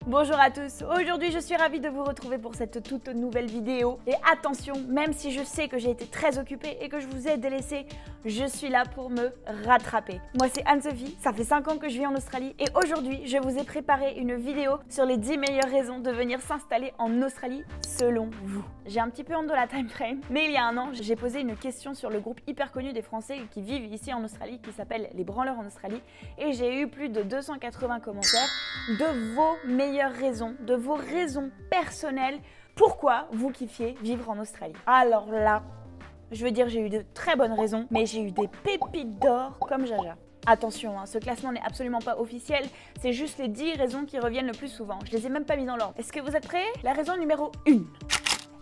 Bonjour à tous, aujourd'hui je suis ravie de vous retrouver pour cette toute nouvelle vidéo. Et attention, même si je sais que j'ai été très occupée et que je vous ai délaissé, je suis là pour me rattraper. Moi c'est Anne-Sophie, ça fait 5 ans que je vis en Australie et aujourd'hui je vous ai préparé une vidéo sur les 10 meilleures raisons de venir s'installer en Australie selon vous. J'ai un petit peu honte de la time frame, mais il y a un an j'ai posé une question sur le groupe hyper connu des Français qui vivent ici en Australie qui s'appelle Les Branleurs en Australie et j'ai eu plus de 280 commentaires de vos meilleures raisons, de vos raisons personnelles pourquoi vous kiffiez vivre en Australie. Alors là, je veux dire j'ai eu de très bonnes raisons, mais j'ai eu des pépites d'or comme Jaja. Attention, hein, ce classement n'est absolument pas officiel, c'est juste les 10 raisons qui reviennent le plus souvent. Je les ai même pas mis dans l'ordre. Est-ce que vous êtes prêts? La raison numéro 1.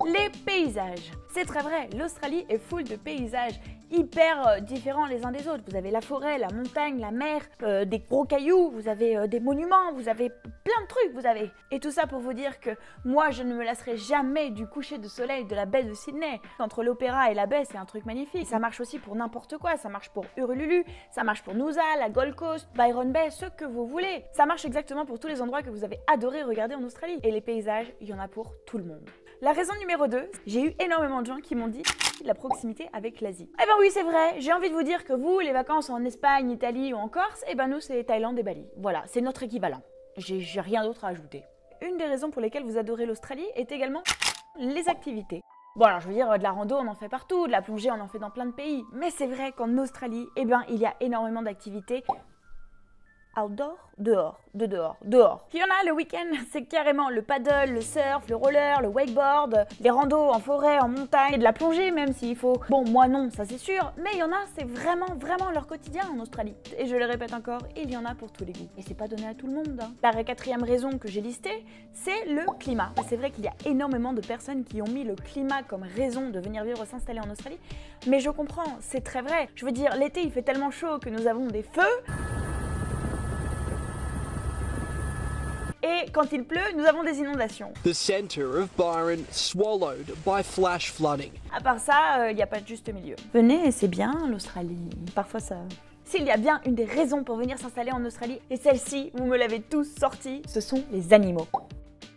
Les paysages. C'est très vrai, l'Australie est full de paysages hyper différents les uns des autres. Vous avez la forêt, la montagne, la mer, des gros cailloux, vous avez des monuments, vous avez plein de trucs, vous avez. Et tout ça pour vous dire que moi, je ne me lasserai jamais du coucher de soleil de la baie de Sydney. Entre l'opéra et la baie, c'est un truc magnifique. Ça marche aussi pour n'importe quoi, ça marche pour Urululu, ça marche pour Noosa, la Gold Coast, Byron Bay, ce que vous voulez. Ça marche exactement pour tous les endroits que vous avez adoré regarder en Australie. Et les paysages, il y en a pour tout le monde. La raison numéro 2, j'ai eu énormément de gens qui m'ont dit la proximité avec l'Asie. Eh ben oui, c'est vrai, j'ai envie de vous dire que vous, les vacances en Espagne, Italie ou en Corse, eh ben nous, c'est Thaïlande et Bali. Voilà, c'est notre équivalent. J'ai rien d'autre à ajouter. Une des raisons pour lesquelles vous adorez l'Australie est également les activités. Bon alors je veux dire, de la rando on en fait partout, de la plongée on en fait dans plein de pays. Mais c'est vrai qu'en Australie, eh ben il y a énormément d'activités outdoor, dehors. Il y en a le week-end, c'est carrément le paddle, le surf, le roller, le wakeboard, les randos en forêt, en montagne, et de la plongée même s'il faut. Bon, moi non, ça c'est sûr, mais il y en a, c'est vraiment leur quotidien en Australie. Et je le répète encore, il y en a pour tous les goûts. Et c'est pas donné à tout le monde. Hein. La 4e raison que j'ai listée, c'est le climat. C'est vrai qu'il y a énormément de personnes qui ont mis le climat comme raison de venir vivre s'installer en Australie, mais je comprends, c'est très vrai. Je veux dire, l'été il fait tellement chaud que nous avons des feux. Et quand il pleut, nous avons des inondations. The centre of Byron swallowed by flash flooding. À part ça, il n'y a pas de juste milieu. Venez, c'est bien l'Australie. Parfois ça... S'il y a bien une des raisons pour venir s'installer en Australie, et celle-ci, vous me l'avez tous sorti, ce sont les animaux.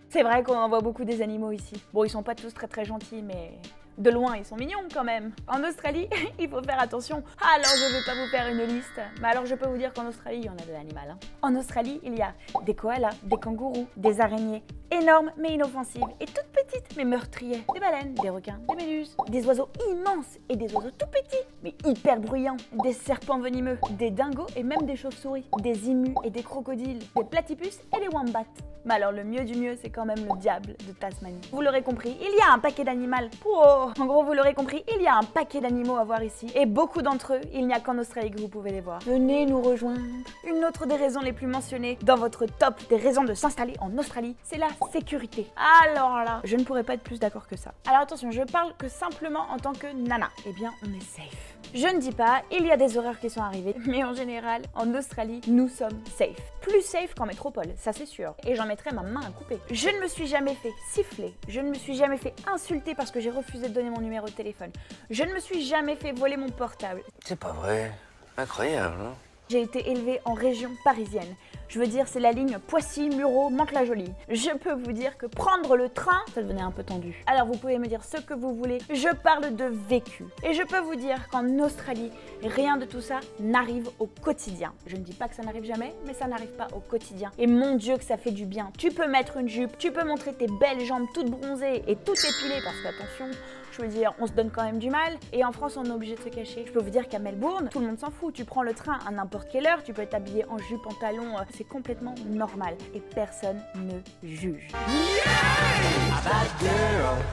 C'est vrai qu'on en voit beaucoup des animaux ici. Bon, ils sont pas tous très gentils, mais... de loin, ils sont mignons quand même. En Australie, il faut faire attention. Alors, je ne vais pas vous faire une liste. Mais alors, je peux vous dire qu'en Australie, il y en a de l'animal. Hein. En Australie, il y a des koalas, des kangourous, des araignées énormes mais inoffensives et toutes petites mais meurtrières. Des baleines, des requins, des méduses, des oiseaux immenses et des oiseaux tout petits mais hyper bruyants. Des serpents venimeux, des dingos et même des chauves-souris. Des émus et des crocodiles, des platypus et des wombats. Mais alors, le mieux du mieux, c'est quand même le diable de Tasmanie. Vous l'aurez compris, il y a un paquet d'animaux. Oh. En gros, vous l'aurez compris, il y a un paquet d'animaux à voir ici. Et beaucoup d'entre eux, il n'y a qu'en Australie que vous pouvez les voir. Venez nous rejoindre. Une autre des raisons les plus mentionnées dans votre top des raisons de s'installer en Australie, c'est la sécurité. Alors là, je ne pourrais pas être plus d'accord que ça. Alors attention, je parle que simplement en tant que nana. Eh bien, on est safe. Je ne dis pas, il y a des horreurs qui sont arrivées, mais en général, en Australie, nous sommes safe. Plus safe qu'en métropole, ça c'est sûr. Et j'en mettrai ma main à couper. Je ne me suis jamais fait siffler, je ne me suis jamais fait insulter parce que j'ai refusé de donner mon numéro de téléphone. Je ne me suis jamais fait voler mon portable. C'est pas vrai. Incroyable, hein? J'ai été élevée en région parisienne. Je veux dire, c'est la ligne Poissy-Mureaux, Mantes-la-Jolie. Je peux vous dire que prendre le train, ça devenait un peu tendu. Alors vous pouvez me dire ce que vous voulez, je parle de vécu. Et je peux vous dire qu'en Australie, rien de tout ça n'arrive au quotidien. Je ne dis pas que ça n'arrive jamais, mais ça n'arrive pas au quotidien. Et mon Dieu que ça fait du bien. Tu peux mettre une jupe, tu peux montrer tes belles jambes toutes bronzées et toutes épilées, parce qu'attention, je veux dire, on se donne quand même du mal. Et en France, on est obligé de se cacher. Je peux vous dire qu'à Melbourne, tout le monde s'en fout. Tu prends le train à n'importe quelle heure, tu peux être habillé en jupe, en talons, c'est complètement normal. Et personne ne juge.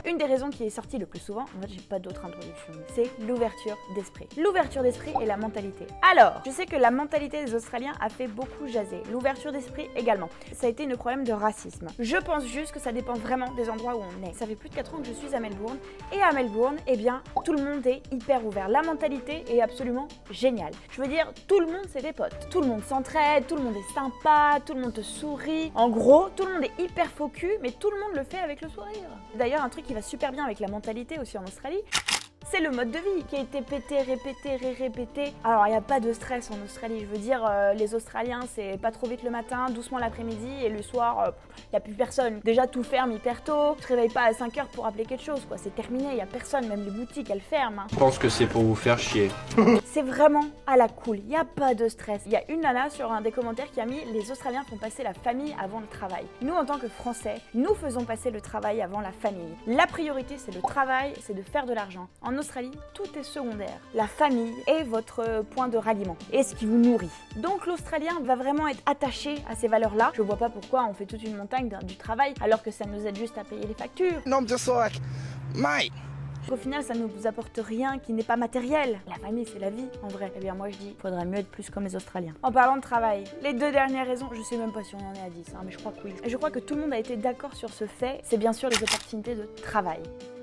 Une des raisons qui est sortie le plus souvent, en fait j'ai pas d'autre introduction, c'est l'ouverture d'esprit. L'ouverture d'esprit et la mentalité. Alors, je sais que la mentalité des Australiens a fait beaucoup jaser. L'ouverture d'esprit également. Ça a été un problème de racisme. Je pense juste que ça dépend vraiment des endroits où on est. Ça fait plus de 4 ans que je suis à Melbourne. Et à Melbourne, eh bien, tout le monde est hyper ouvert. La mentalité est absolument géniale. Je veux dire, tout le monde c'est des potes. Tout le monde s'entraide, tout le monde est sympa, tout le monde te sourit. En gros, tout le monde est hyper focus, mais tout le monde le fait avec le sourire. D'ailleurs, un truc qui va super bien avec la mentalité aussi en Australie, C'est le mode de vie qui a été pété, répété. Alors, il n'y a pas de stress en Australie. Je veux dire, les Australiens, c'est pas trop vite le matin, doucement l'après-midi, et le soir, il n'y a plus personne. Déjà, tout ferme hyper tôt. Tu te réveilles pas à 5 heures pour appeler quelque chose, quoi. C'est terminé, il n'y a personne. Même les boutiques, elles ferment. Hein. Je pense que c'est pour vous faire chier. C'est vraiment à la cool. Il n'y a pas de stress. Il y a une nana sur un des commentaires qui a mis « Les Australiens font passer la famille avant le travail ». Nous, en tant que Français, nous faisons passer le travail avant la famille. La priorité, c'est le travail, c'est de faire de l'argent. En Australie, tout est secondaire. La famille est votre point de ralliement et ce qui vous nourrit. Donc l'Australien va vraiment être attaché à ces valeurs-là. Je vois pas pourquoi on fait toute une montagne du travail alors que ça nous aide juste à payer les factures. And I'm just like, mate. Au final, ça ne vous apporte rien qui n'est pas matériel. La famille, c'est la vie, en vrai. Eh bien, moi, je dis, faudrait mieux être plus comme les Australiens. En parlant de travail, les 2 dernières raisons, je sais même pas si on en est à 10, hein, mais je crois que oui. Et je crois que tout le monde a été d'accord sur ce fait. C'est bien sûr les opportunités de travail.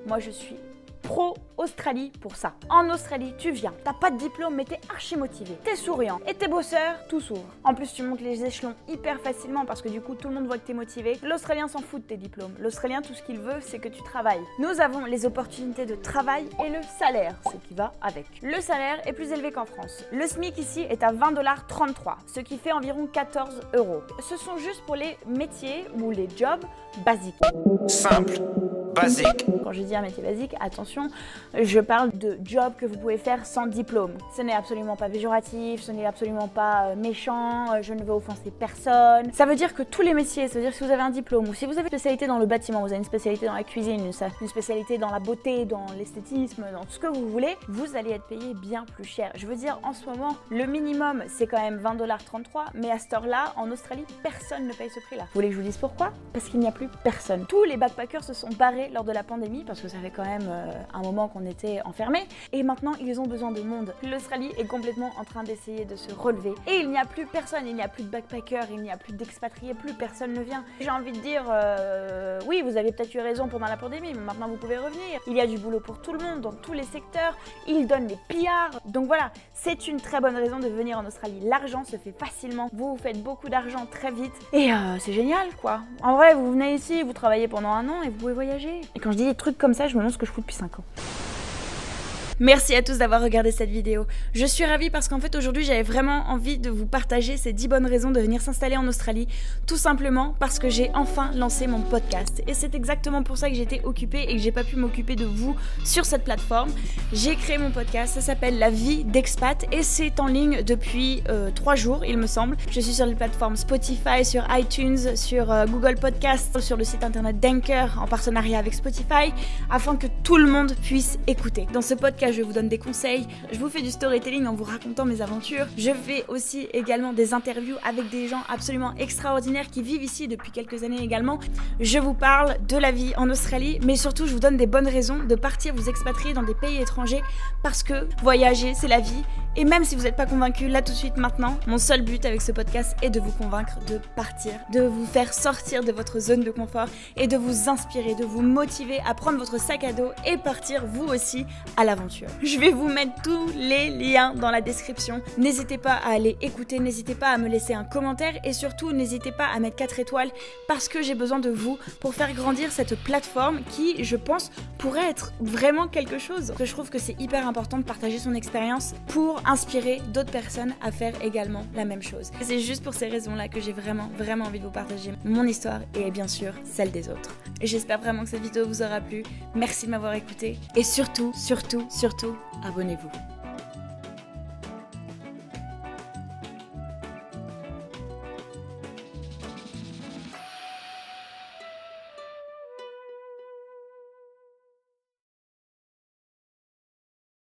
Moi, je suis pro-Australie pour ça. En Australie, tu viens, t'as pas de diplôme mais t'es archi motivé, t'es souriant et t'es bosseur, tout s'ouvre. En plus, tu montes les échelons hyper facilement parce que du coup, tout le monde voit que t'es motivé. L'Australien s'en fout de tes diplômes. L'Australien, tout ce qu'il veut, c'est que tu travailles. Nous avons les opportunités de travail et le salaire, ce qui va avec. Le salaire est plus élevé qu'en France. Le SMIC ici est à 20,33 $, ce qui fait environ 14 €. Ce sont juste pour les métiers ou les jobs basiques. Simple, basique. Quand je dis un métier basique, attention, je parle de job que vous pouvez faire sans diplôme. Ce n'est absolument pas péjoratif, ce n'est absolument pas méchant, je ne veux offenser personne. Ça veut dire que tous les métiers, ça veut dire que si vous avez un diplôme ou si vous avez une spécialité dans le bâtiment, vous avez une spécialité dans la cuisine, une spécialité dans la beauté, dans l'esthétisme, dans tout ce que vous voulez, vous allez être payé bien plus cher. Je veux dire, en ce moment, le minimum, c'est quand même 20,33 $, mais à cette heure-là, en Australie, personne ne paye ce prix-là. Vous voulez que je vous dise pourquoi? Parce qu'il n'y a plus personne. Tous les backpackers se sont barrés lors de la pandémie, parce que ça fait quand même un moment qu'on était enfermés, et maintenant ils ont besoin de monde. L'Australie est complètement en train d'essayer de se relever, et il n'y a plus personne, il n'y a plus de backpackers, il n'y a plus d'expatriés, plus personne ne vient. J'ai envie de dire, oui, vous avez peut-être eu raison pendant la pandémie, mais maintenant vous pouvez revenir. Il y a du boulot pour tout le monde, dans tous les secteurs, ils donnent les PR, donc voilà, c'est une très bonne raison de venir en Australie. L'argent se fait facilement, vous faites beaucoup d'argent très vite, et c'est génial quoi. En vrai, vous venez ici, vous travaillez pendant 1 an, et vous pouvez voyager. Et quand je dis des trucs comme ça, je me demande ce que je fous depuis 5 ans. Merci à tous d'avoir regardé cette vidéo. Je suis ravie parce qu'en fait aujourd'hui j'avais vraiment envie de vous partager ces 10 bonnes raisons de venir s'installer en Australie, tout simplement parce que j'ai enfin lancé mon podcast. Et c'est exactement pour ça que j'étais occupée et que j'ai pas pu m'occuper de vous sur cette plateforme. J'ai créé mon podcast, ça s'appelle La vie d'expat et c'est en ligne depuis 3 jours il me semble. Je suis sur les plateformes Spotify, sur iTunes, sur Google Podcast, sur le site internet d'Anchor en partenariat avec Spotify afin que tout le monde puisse écouter. Dans ce podcast, je vous donne des conseils, je vous fais du storytelling en vous racontant mes aventures. Je fais aussi également des interviews avec des gens absolument extraordinaires qui vivent ici depuis quelques années également. Je vous parle de la vie en Australie, mais surtout je vous donne des bonnes raisons de partir vous expatrier dans des pays étrangers parce que voyager, c'est la vie. Et même si vous n'êtes pas convaincu là tout de suite maintenant, mon seul but avec ce podcast est de vous convaincre de partir, de vous faire sortir de votre zone de confort et de vous inspirer, de vous motiver à prendre votre sac à dos et partir vous aussi à l'aventure. Je vais vous mettre tous les liens dans la description. N'hésitez pas à aller écouter, n'hésitez pas à me laisser un commentaire et surtout n'hésitez pas à mettre 4 étoiles parce que j'ai besoin de vous pour faire grandir cette plateforme qui, je pense, pourrait être vraiment quelque chose. Je trouve que c'est hyper important de partager son expérience pour inspirer d'autres personnes à faire également la même chose. C'est juste pour ces raisons-là que j'ai vraiment envie de vous partager mon histoire et bien sûr celle des autres. Et j'espère vraiment que cette vidéo vous aura plu. Merci de m'avoir écouté et surtout, abonnez-vous.